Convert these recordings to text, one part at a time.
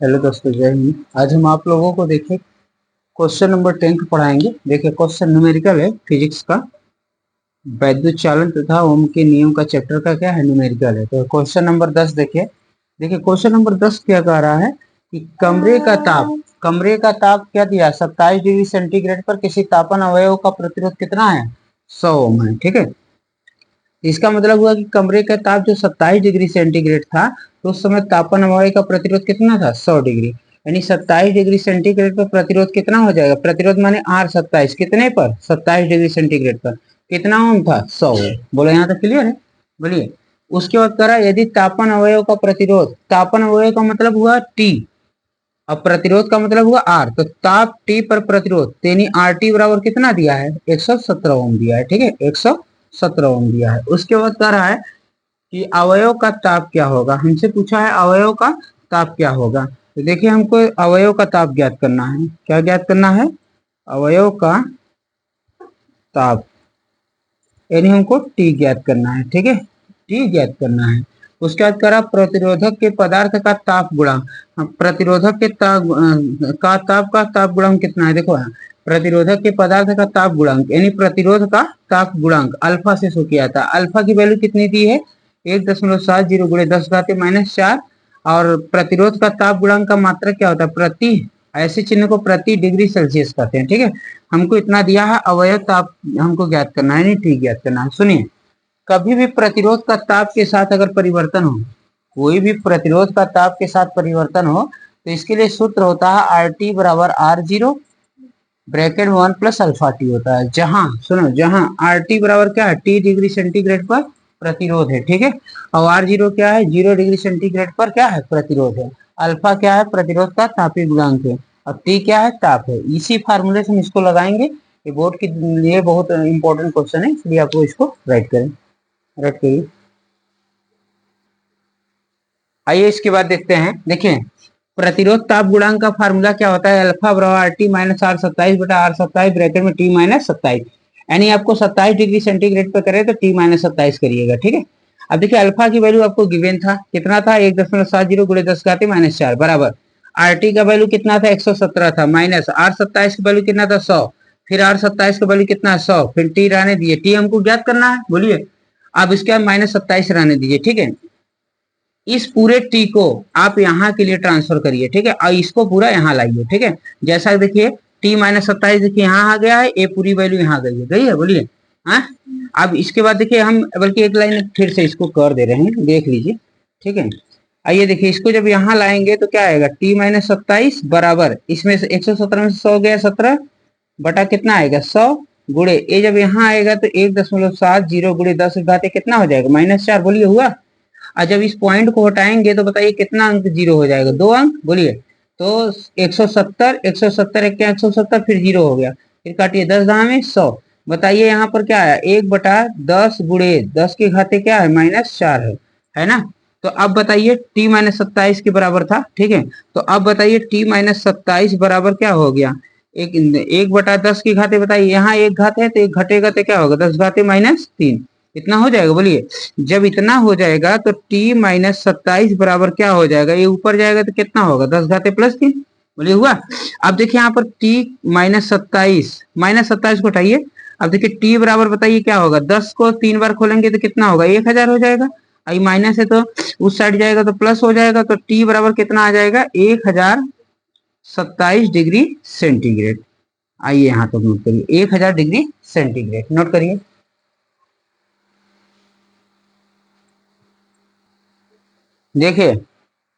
Hello दोस्तों, जय हिंद। आज हम आप लोगों को देखिए क्वेश्चन नंबर 10 पढ़ाएंगे। देखिए क्वेश्चन न्यूमेरिकल है, फिजिक्स का। वैद्युत चालन तथा ओम के नियम का चैप्टर का क्या है, न्यूमेरिकल है। तो क्वेश्चन नंबर 10 देखिए। देखिए क्वेश्चन नंबर 10 क्या कह रहा है कि कमरे का ताप क्या दिया, 27 डिग्री सेंटीग्रेड पर किसी तापन अवयव का प्रतिरोध कितना है, 100 ओम है। ठीक है, इसका मतलब हुआ कि कमरे का ताप जो 27 डिग्री सेंटीग्रेड था, तो उस समय तापन अवयव का प्रतिरोध कितना था, 100 डिग्री। यानी 27 डिग्री सेंटीग्रेड पर प्रतिरोध कितना हो जाएगा, प्रतिरोध माने आर 27, कितने पर, 27 डिग्री सेंटीग्रेड पर कितना ओम था, 100 ओम। बोलो यहाँ तक क्लियर है। बोलिए उसके बाद करा, यदि तापन अवयव का प्रतिरोध, तापन अवयव का मतलब हुआ टी, अब प्रतिरोध का मतलब हुआ आर, तो ताप टी पर प्रतिरोध यानी आर टी बराबर कितना दिया है, 117 ओम दिया है। ठीक है, 117 ओम दिया है। उसके बाद कह रहा है कि अवयव का ताप क्या होगा, हमसे पूछा है अवयव का ताप क्या होगा। तो देखिए हमको अवयव का ताप ज्ञात करना है। क्या ज्ञात करना है, अवयव का ताप, यानी हमको टी ज्ञात करना है। ठीक है, टी ज्ञात करना है। उसके बाद करा प्रतिरोधक के पदार्थ का ताप गुणांक। प्रतिरोधक के ताप गुणांक कितना है, देखो यहाँ प्रतिरोधक के पदार्थ का ताप गुणांक यानी प्रतिरोध का ताप गुणांक अल्फा से शो किया था। अल्फा की वैल्यू कितनी दी है, 1.70 गुणे 10⁻⁻4। और प्रतिरोध का ताप गुणांक का मात्रक क्या होता है, प्रति, ऐसे चिन्ह को प्रति डिग्री सेल्सियस कहते हैं। ठीक है, हमको इतना दिया है, अवयव ताप हमको ज्ञात करना है, नहीं ठीक ज्ञात करना है। सुनिए, कभी भी प्रतिरोध का ताप के साथ अगर परिवर्तन हो, कोई भी प्रतिरोध का ताप के साथ परिवर्तन हो, तो इसके लिए सूत्र होता है आर टी बराबर R zero bracket 1 plus alpha T होता है। जहां सुनो, जहां आर टी बराबर क्या है, टी डिग्री सेंटीग्रेड पर प्रतिरोध है। ठीक है, और आर जीरो क्या है, 0 डिग्री सेंटीग्रेड पर क्या है, प्रतिरोध है। अल्फा क्या है, प्रतिरोध का तापीय गुणांक है। और टी क्या है, ताप है। इसी फार्मूले से हम इसको लगाएंगे। ये बोर्ड के लिए बहुत इंपॉर्टेंट क्वेश्चन है, इसलिए आपको इसको राइट करें, राइट करिए। आइए इसके बाद देखते हैं। देखिए प्रतिरोध ताप गुणांक का फार्मूला क्या होता है, अल्फा बराबर आर टी माइनस आर 27 बटा आर 27 ब्रैकेट में टी माइनस 27। यानी आपको 27 डिग्री सेंटीग्रेड पे करे तो टी माइनस 27 करिएगा। ठीक है, अब देखिए अल्फा की वैल्यू आपको गिवन था, कितना था, 1.70 गुणे 10⁻⁻4 बराबर आर टी का वैल्यू कितना था, 117 था, माइनस आर 27 की वैल्यू कितना था, 100। फिर आर 27 का वैल्यू कितना है, 100, फिर टी रहने दिए, टी हमको ज्ञात करना है। बोलिए, अब इसके बाद माइनस 27 रहने दीजिए। ठीक है, इस पूरे टी को आप यहाँ के लिए ट्रांसफर करिए। ठीक है, और इसको पूरा यहाँ लाइए। ठीक है, जैसा देखिए टी माइनस 27 देखिए यहाँ आ गया है, ए पूरी वैल्यू यहाँ गई है। बोलिए हाँ। अब इसके बाद देखिए हम बल्कि एक लाइन फिर से इसको कर दे रहे हैं, देख लीजिए। ठीक है, आइए देखिए इसको जब यहाँ लाएंगे तो क्या आएगा, टी माइनस 27 बराबर, इसमें से 117 में से 100 गया, 17 बटा कितना आएगा, 100 गुणे ए, जब यहाँ आएगा तो 1.70 गुणे 10 कितना हो जाएगा, -4। बोलिए हुआ। और जब इस पॉइंट को हटाएंगे तो बताइए कितना अंक जीरो हो जाएगा, 2 अंक। बोलिए, तो 170, 170 एक 170, फिर जीरो हो गया, फिर काटिए 10 दाम में 100। बताइए यहाँ पर क्या आया, 1/10 गुणे 10 के घाते क्या है, -4 है ना। तो अब बताइए टी माइनस 27 के बराबर था। ठीक है, तो अब बताइए टी माइनस 27 बराबर क्या हो गया, 1/10 की घाते, बताइए यहाँ एक घात है तो एक घटेगा तो क्या होगा, 10 घाते -3, इतना हो जाएगा। बोलिए, जब इतना हो जाएगा तो t माइनस 27 बराबर क्या हो जाएगा, ये ऊपर जाएगा तो कितना होगा, 10 घाते +3। बोलिए हुआ। अब देखिए यहाँ पर t -27 को उठाइए। अब देखिए t बराबर बताइए क्या होगा, 10 को 3 बार खोलेंगे तो कितना होगा, 1000 हो जाएगा। आई माइनस है तो उस साइड जाएगा तो प्लस हो जाएगा, तो t बराबर कितना आ जाएगा, 1027 डिग्री सेंटीग्रेड। आइए यहाँ तक नोट करिए, 1000 डिग्री सेंटीग्रेड नोट करिए। देखिए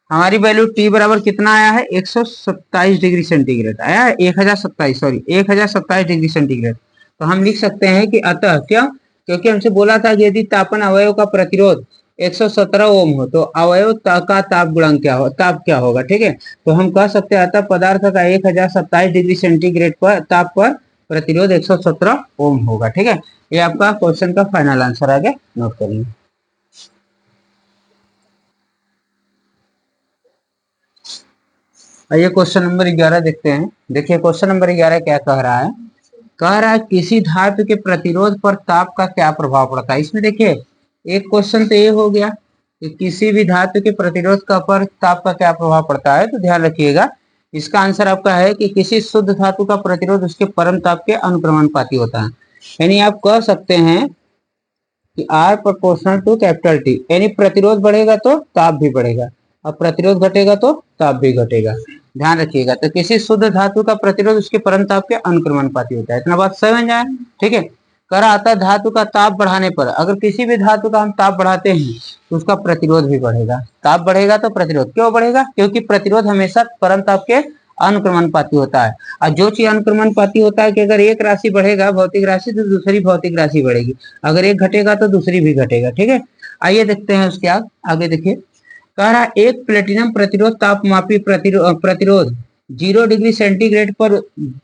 हमारी वैल्यू टी बराबर कितना आया है, 127 डिग्री सेंटीग्रेड आया है, 1027, सॉरी 1027 डिग्री सेंटीग्रेड। तो हम लिख सकते हैं कि अतः, क्यों, क्योंकि हमसे बोला था कि यदि तापन अवयव का प्रतिरोध 117 ओम हो तो अवयव का ताप गुणांक क्या हो, ताप क्या होगा। ठीक है, तो हम कह सकते हैं अतः पदार्थ का 1027 डिग्री सेंटीग्रेड पर ताप पर प्रतिरोध 117 ओम होगा। ठीक है, ये आपका क्वेश्चन का फाइनल आंसर आ गया, नोट करिए। आइए क्वेश्चन नंबर 11 देखते हैं। देखिए क्वेश्चन नंबर 11 क्या कह रहा है, कह रहा है किसी धातु के प्रतिरोध पर ताप का क्या प्रभाव पड़ता है। इसमें देखिए एक क्वेश्चन तो ये हो गया, कि किसी भी धातु के प्रतिरोध का पर ताप का क्या प्रभाव पड़ता है, तो ध्यान रखिएगा इसका आंसर आपका है कि किसी शुद्ध धातु का प्रतिरोध उसके परम ताप के अनुक्रमानुपाती होता है। यानी आप कह सकते हैं कि R proportional to capital T, यानी प्रतिरोध बढ़ेगा तो ताप भी बढ़ेगा और प्रतिरोध घटेगा तो ताप भी घटेगा। ध्यान रखिएगा, तो किसी शुद्ध धातु का प्रतिरोध उसके परम ताप के अनुक्रमानुपाती होता है। इतना बात समझ आए, ठीक है। कर आता है धातु का ताप बढ़ाने पर, अगर किसी भी धातु का हम ताप बढ़ाते हैं तो उसका प्रतिरोध भी बढ़ेगा। ताप बढ़ेगा तो प्रतिरोध क्यों बढ़ेगा, क्योंकि प्रतिरोध हमेशा परम ताप के अनुक्रमानुपाती होता है। और जो चीज अनुक्रमानुपाती होता है कि अगर एक राशि बढ़ेगा भौतिक राशि तो दूसरी भौतिक राशि बढ़ेगी, अगर एक घटेगा तो दूसरी भी घटेगा, ठीक है। आइए देखते हैं उसके आगे देखिए, कह रहा है एक प्लेटिनम प्रतिरोध तापमापी प्रतिरोध 0 डिग्री सेंटीग्रेड पर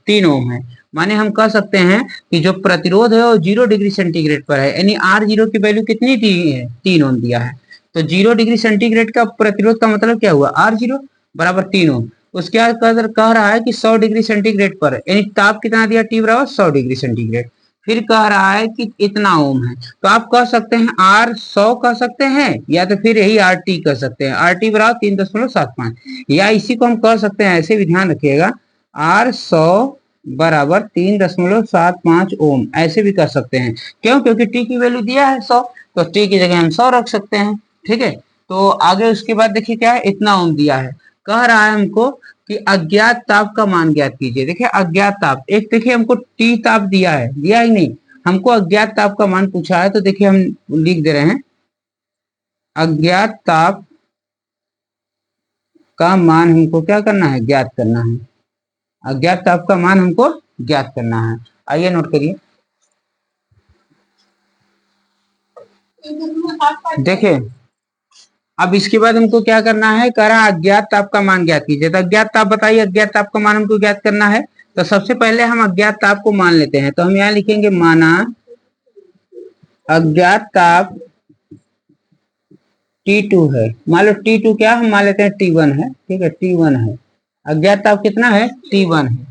3 ओम है। माने हम कह सकते हैं कि जो प्रतिरोध है वो 0 डिग्री सेंटीग्रेड पर है, यानी R0 की वैल्यू कितनी दी है, 3 ओम दिया है। तो 0 डिग्री सेंटीग्रेड का प्रतिरोध का मतलब क्या हुआ, R0 बराबर 3 ओम। उसके बाद कह रहा है कि 100 डिग्री सेंटीग्रेड पर, यानी ताप कितना दिया, T बराबर 100 डिग्री सेंटीग्रेड। फिर कह रहा है कि इतना ओम है, तो आप कह सकते हैं R100 कह सकते हैं, या तो फिर यही RT कह सकते हैं, RT बराबर 3.75, या इसी को हम कह सकते हैं ऐसे भी, ध्यान रखिएगा, R100 बराबर 3.75 ओम, ऐसे भी कर सकते हैं। क्यों, क्योंकि टी की वैल्यू दिया है 100, तो टी की जगह हम 100 रख सकते हैं, ठीक है। तो आगे उसके बाद देखिए क्या है, इतना ओम दिया है। कह रहा है हमको कि अज्ञात ताप का मान ज्ञात कीजिए। देखिए अज्ञात ताप, एक देखिए हमको टी ताप दिया है, दिया ही नहीं, हमको अज्ञात ताप का मान पूछा है। तो देखिए हम लिख दे रहे हैं, अज्ञात ताप का मान हमको क्या करना है, ज्ञात करना है। अज्ञात ताप का मान हमको ज्ञात करना है। आइए नोट करिए, देखिए अब इसके बाद हमको क्या करना है, कह रहा अज्ञात ताप का मान ज्ञात कीजिए। तो अज्ञात ताप बताइए, अज्ञात ताप का मान हमको ज्ञात करना है। तो सबसे पहले हम अज्ञात ताप को मान लेते हैं, तो हम यहाँ लिखेंगे माना अज्ञात ताप T2 है। मान लो T2 क्या, हम मान लेते हैं T1 है, ठीक है, T1 है। अज्ञात ताप कितना है, T1 है।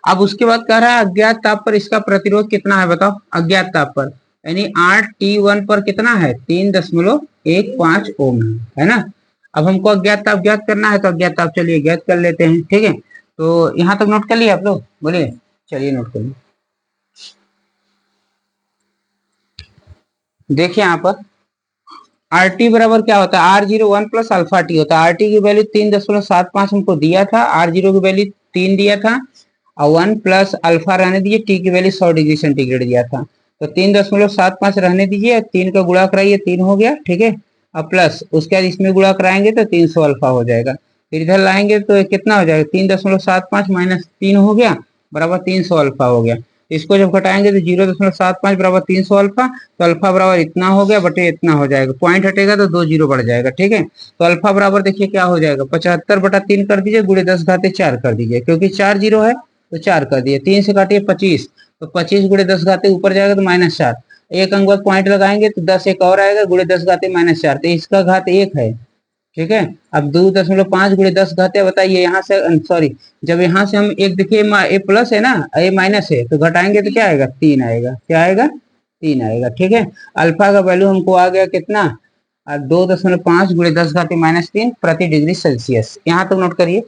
अब उसके बाद कह रहा है अज्ञात ताप पर इसका प्रतिरोध कितना है, बताओ अज्ञात ताप पर, यानी RT1 पर कितना है, 3.15 ओम है ना। अब हमको अज्ञात ताप ज्ञात करना है, तो अज्ञात ताप चलिए ज्ञात कर लेते हैं, ठीक है। तो यहाँ तक नोट कर लिया आप लोग, बोलिए, चलिए नोट कर लिए। देखिए यहाँ पर RT बराबर क्या होता है, R0 1 प्लस अल्फा टी होता है। RT की वैल्यू 3.75 हमको दिया था, R0 की वैल्यू 3 दिया था, और 1 प्लस अल्फा रहने दीजिए, टी की वैल्यू 100 डिग्री सेंटीग्रेड दिया था। तो 3.75 रहने दीजिए, 3 का गुणा कराइए, 3 हो गया, ठीक है। अब प्लस उसके बाद इसमें गुणा कराएंगे तो 300 अल्फा हो जाएगा। फिर इधर लाएंगे तो कितना हो जाएगा, 3.75 माइनस 3 हो गया, बराबर 300 अल्फा हो गया। इसको जब घटाएंगे तो 0.75 बराबर 300 अल्फा, तो अल्फा बराबर इतना हो गया बटे इतना हो जाएगा, पॉइंट हटेगा तो 2 जीरो बढ़ जाएगा, ठीक है। तो अल्फा बराबर देखिए क्या हो जाएगा, 75/3 कर दीजिए, गुणे 10⁻4 कर दीजिए, क्योंकि 4 जीरो है तो 4 कर दिए, 3 से काटिए 25, तो 25 गुणे 10 ऊपर जाएगा तो -4, एक अंक बाद पॉइंट लगाएंगे तो 10 एक और आएगा, गुणे 10⁻4, तो इसका घात 1 है, ठीक है। अब 2.5 गुणे 10 घाते, बताइए यहाँ से, सॉरी, जब यहाँ से हम एक देखिए ए प्लस है ना, ए माइनस है, तो घटाएंगे तो क्या आएगा, 3 आएगा, क्या आएगा, 3 आएगा, ठीक है। अल्फा का वैल्यू हमको आ गया कितना, 2.5 गुणे 10⁻³ प्रति डिग्री सेल्सियस। यहाँ तक नोट करिए।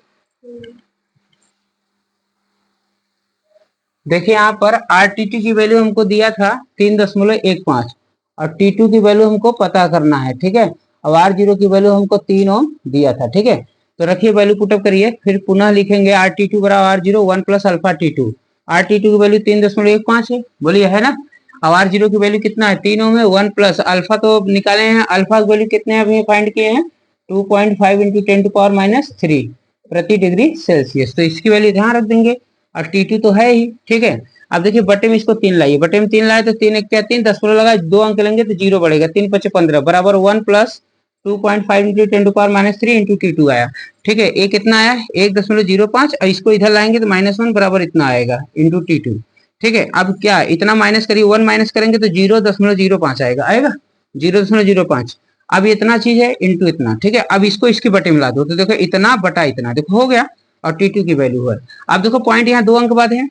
देखिए यहाँ पर RTT की वैल्यू हमको दिया था 3.15, और T2 की वैल्यू हमको पता करना है, ठीक है। अब R0 की वैल्यू हमको 3 ओम दिया था, ठीक है। तो रखिए वैल्यू पुटअप करिए, फिर पुनः लिखेंगे RT2 बराबर R0 1 plus alpha T2। RT2 की वैल्यू 3.15 है, बोलिए, है ना। अब R0 की वैल्यू कितना है, 3 ओम है, 1 प्लस अल्फा तो निकाले हैं, अल्फा की वैल्यू कितने अभी फाइंड किए हैं, 2.5 × 10⁻³ प्रति डिग्री सेल्सियस। तो इसकी वैल्यू ध्यान रख देंगे, और T2 तो है ही, ठीक है। अब देखिए बटे में इसको 3 लाइए, बटे में 3 लाए तो 3 1 क्या 3, 10 लगा, 2 अंक लेंगे तो 0 बढ़ेगा, 3 5 15 बराबर 1 प्लस 2.5 × 10⁻³ × T2 आया, ठीक है। ये कितना आया, 1.05, और इसको इधर लाएंगे तो -1 बराबर इतना आएगा इंटू T2, ठीक है। अब क्या इतना माइनस करिए, 1 माइनस करेंगे तो 0.05 आएगा, आएगा 0.05। अब इतना चीज है इंटू इतना, ठीक है। अब इसको इसके बटे में ला दो, तो देखो इतना बटा इतना, देखो हो गया, और T2 की वैल्यू है। अब देखो पॉइंट यहाँ 2 अंक बाद है,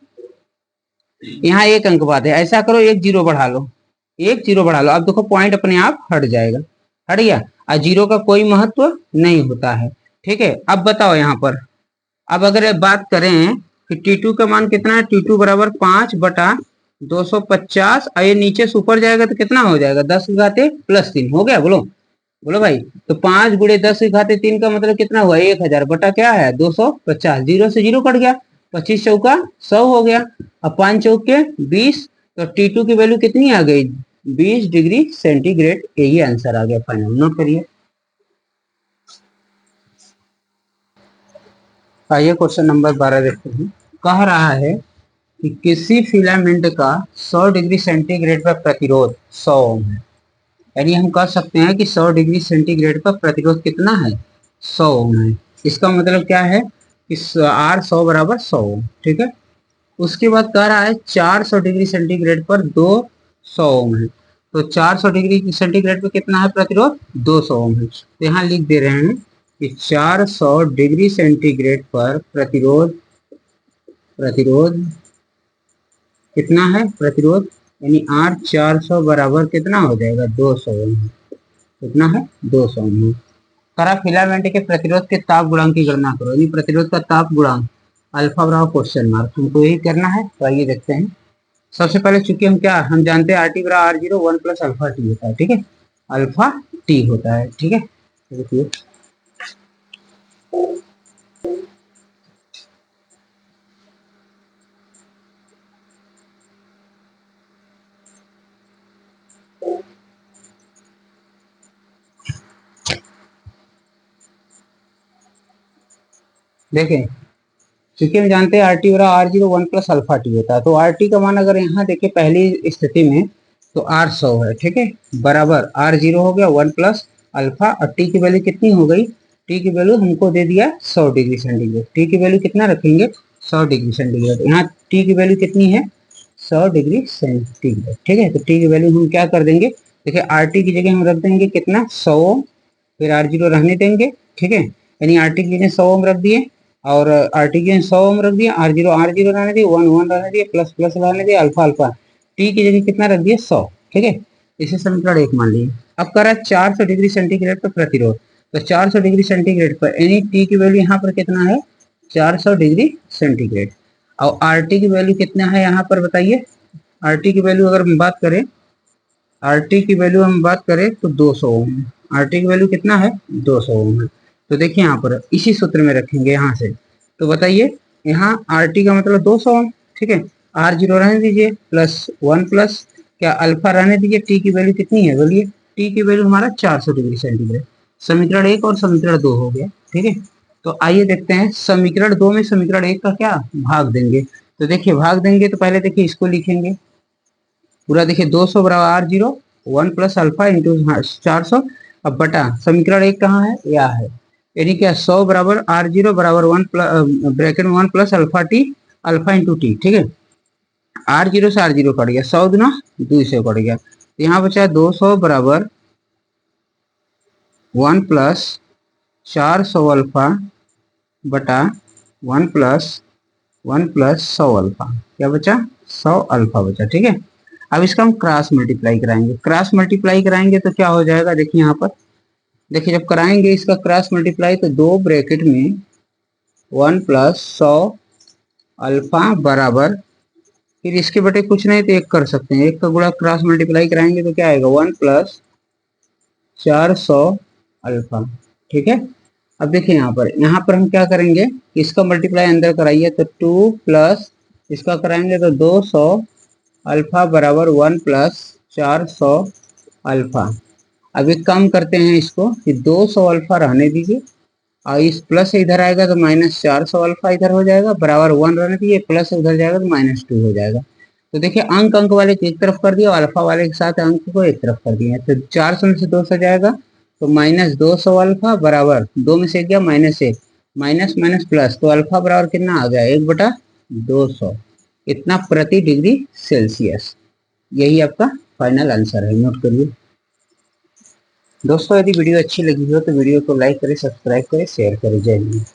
यहाँ 1 अंक बाद है, ऐसा करो 1 जीरो बढ़ा लो, 1 जीरो बढ़ा लो, अब देखो पॉइंट अपने आप हट जाएगा, हट गया, और जीरो का कोई महत्व नहीं होता है। ठीक है, अब बताओ यहाँ पर, अब अगर बात करें कि T2 का मान कितना है, T2 बराबर 5/250, और ये नीचे से ऊपर जाएगा तो कितना हो जाएगा, 10⁻3 हो गया, बोलो बोलो भाई। तो 5 × 10⁻3 का मतलब कितना हुआ, 1000 बटा क्या है 250, जीरो से जीरो कट गया, 25 चौका 100 हो गया, अब 5 चौके 20, तो T2 की वैल्यू कितनी आ गई, 20 डिग्री सेंटीग्रेड। यही आंसर आ गया फाइनल, नोट करिए। आइए क्वेश्चन नंबर 12 देखते हैं। कह रहा है कि किसी फिलामेंट का 100 डिग्री सेंटीग्रेड पर प्रतिरोध 100 ओम है। यानी हम कह सकते हैं कि 100 डिग्री सेंटीग्रेड पर प्रतिरोध कितना है, 100 ओम है। इसका मतलब क्या है कि R100 बराबर 100 ओम। ठीक है, उसके बाद कह रहा है 400 डिग्री सेंटीग्रेड पर 200 ओम है। तो 400 डिग्री सेंटीग्रेड पर कितना है प्रतिरोध, 200 ओम है। तो यहाँ लिख दे रहे हैं कि 400 डिग्री सेंटीग्रेड पर प्रतिरोध प्रतिरोध कितना है, प्रतिरोध यानी R400 बराबर कितना हो जाएगा, 200 ओम। कितना है, 200 ओम। करा फिलामेंट के प्रतिरोध के ताप गुणांक की गणना करो, यानी प्रतिरोध का ताप गुणांक अल्फा बराबर क्वेश्चन मार्क, हमको यही करना है। तो आइए देखते हैं। सबसे पहले चूंकि हम जानते हैं RT बराबर R0 1 + अल्फा टी होता है। ठीक है, अल्फा टी होता है। ठीक है, देखिए देखें, क्योंकि हम जानते हैं RT बराबर R0 1 + अल्फा टी होता है। तो RT का मान अगर यहाँ देखें पहली स्थिति में तो R100 है। ठीक है, बराबर R0 हो गया 1 + अल्फा, और टी की वैल्यू कितनी हो गई, टी की वैल्यू हमको दे दिया 100 डिग्री सेंटीग्रेड। टी की वैल्यू कितना रखेंगे, 100 डिग्री सेंटीग्रेड। यहाँ टी की वैल्यू कितनी है, 100 डिग्री सेंटीग्रेड। ठीक है, तो टी की वैल्यू हम क्या कर देंगे, देखिए RT की जगह हम रख देंगे कितना, 100 ओम, फिर R0 रहने देंगे। ठीक है, यानी RT की जगह 100 ओम रख दिए, और RT की जगह 100 ओम रख दिया, R0 रहने दिए, 1 1 रहने दिए, प्लस प्लस रहने दिए, अल्फा अल्फा। टी की जगह कितना रख दिए, 100। ठीक है, इसे समीकरण 1 मान लिए। अब कर रहा है 400 डिग्री सेंटीग्रेड पर प्रतिरोध। तो 400 डिग्री सेंटीग्रेड पर यानी टी की वैल्यू यहाँ पर कितना है, 400 डिग्री सेंटीग्रेड, और RT की वैल्यू कितना है यहाँ पर बताइए। RT की वैल्यू अगर हम बात करें, RT की वैल्यू हम बात करें तो 200 ओम है। RT की वैल्यू कितना है, 200 ओम है। तो देखिए यहाँ पर इसी सूत्र में रखेंगे यहाँ से, तो बताइए यहाँ RT का मतलब 200 ओम। ठीक है, R0 रहने दीजिए, प्लस 1 प्लस क्या अल्फा रहने दीजिए, टी की वैल्यू कितनी है बोलिए, टी की वैल्यू हमारा 400 डिग्री सेंटीग्रेड। समीकरण 1 और समीकरण 2 हो गया। ठीक है, तो आइए देखते हैं समीकरण 2 में समीकरण 1 का क्या भाग देंगे। तो देखिए भाग देंगे तो पहले देखिए इसको लिखेंगे पूरा, देखिए 200 बराबर R0 1 + अल्फा इंटू 400, अब बटा समीकरण 1 कहाँ है, यह है, यानी क्या 100 बराबर R0 बराबर 1 ब्रैकेट में 1 + alpha T, alpha into T. ठीक है, R0 से R0 कट गया, 100 गुना 200 कट गया, तो यहाँ बचा 200 बराबर 1 + 400 अल्फा बटा 1 + 1 + 100 अल्फा, क्या बचा 100 अल्फा बचा। ठीक है, अब इसका हम क्रॉस मल्टीप्लाई कराएंगे। क्रॉस मल्टीप्लाई कराएंगे तो क्या हो जाएगा, देखिए यहाँ पर, देखिए जब कराएंगे इसका क्रॉस मल्टीप्लाई तो दो ब्रैकेट में 1 + 100 अल्फा बराबर, फिर इसके बटे कुछ नहीं तो एक कर सकते हैं, एक का गुणा क्रॉस मल्टीप्लाई कराएंगे तो क्या आएगा 1 + 400 अल्फा। ठीक है, अब देखिए यहाँ पर हम क्या करेंगे, इसका मल्टीप्लाई अंदर कराइए तो 2 प्लस इसका कराएंगे तो 200 अल्फा बराबर 1 + 400 अल्फा। अभी कम करते हैं इसको कि 200 अल्फा रहने दीजिए, और इस प्लस इधर आएगा तो -400 अल्फा इधर हो जाएगा, बराबर 1 रहने दीजिए, प्लस उधर जाएगा तो -2 हो जाएगा। तो देखिए अंक अंक वाले को एक तरफ कर दिया, अल्फा वाले के साथ अंक को एक तरफ कर दिया, तो 400 में से 200 जाएगा तो -200 अल्फा बराबर 2 में से गया -1, माइनस माइनस प्लस, तो अल्फा बराबर कितना आ गया 1/200, इतना प्रति डिग्री सेल्सियस। यही आपका फाइनल आंसर है, नोट करिए। दोस्तों यदि वीडियो अच्छी लगी हो तो वीडियो को लाइक करें, सब्सक्राइब करें, शेयर करें। जय हिंद।